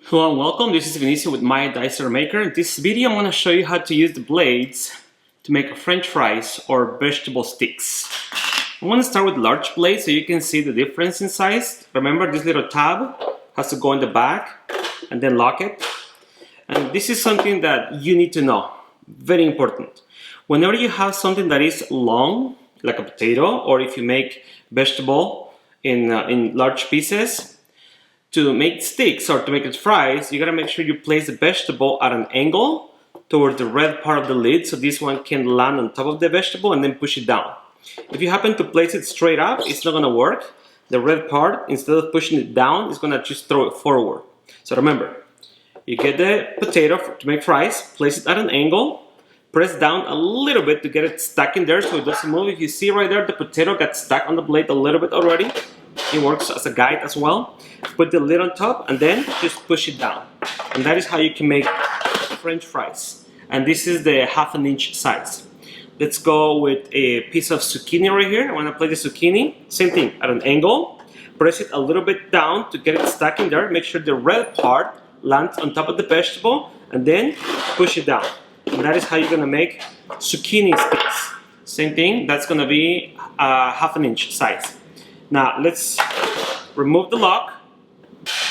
Hello and welcome, this is Vinicius with My Dicer Maker. In this video I'm going to show you how to use the blades to make french fries or vegetable sticks. I'm going to start with large blades so you can see the difference in size. Remember, this little tab has to go in the back and then lock it. And this is something that you need to know, very important. Whenever you have something that is long, like a potato, or if you make vegetable in large pieces, to make sticks or to make it fries, you gotta make sure you place the vegetable at an angle towards the red part of the lid so this one can land on top of the vegetable and then push it down. If you happen to place it straight up, it's not gonna work. The red part, instead of pushing it down, it's gonna just throw it forward. So remember, you get the potato to make fries, place it at an angle, press down a little bit to get it stuck in there so it doesn't move. If you see right there, the potato got stuck on the blade a little bit already. It works as a guide as well. Put the lid on top and then just push it down. And that is how you can make french fries. And this is the 1/2 inch size. Let's go with a piece of zucchini right here. I want to play the zucchini. Same thing, at an angle. Press it a little bit down to get it stuck in there. Make sure the red part lands on top of the vegetable and then push it down. And that is how you're going to make zucchini sticks. Same thing, that's going to be a 1/2 inch size. Now let's remove the lock,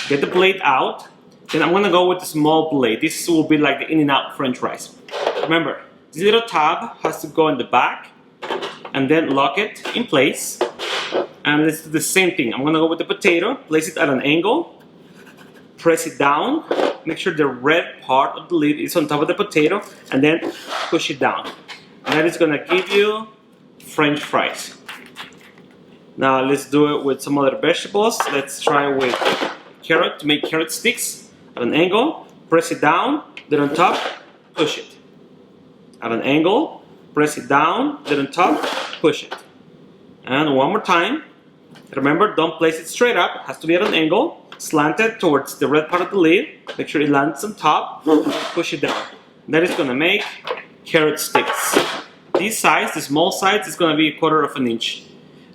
get the blade out, then I'm gonna go with the small blade. This will be like the In-N-Out french fries. Remember, this little tab has to go in the back and then lock it in place. And let's do the same thing. I'm gonna go with the potato, place it at an angle, press it down, make sure the red part of the lid is on top of the potato, and then push it down. And that is gonna give you french fries. Now let's do it with some other vegetables. Let's try with carrot to make carrot sticks at an angle. Press it down, then on top, push it. At an angle, press it down, then on top, push it. And one more time. Remember, don't place it straight up. It has to be at an angle, slanted towards the red part of the lid. Make sure it lands on top, push it down. That is gonna make carrot sticks. This size, the small size, is gonna be 1/4 inch.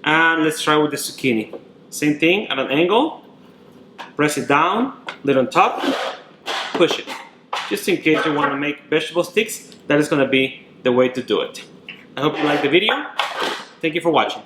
And let's try with the zucchini. Same thing, at an angle, press it down, lid on top, push it. Just in case you want to make vegetable sticks, that is going to be the way to do it. I hope you liked the video. Thank you for watching.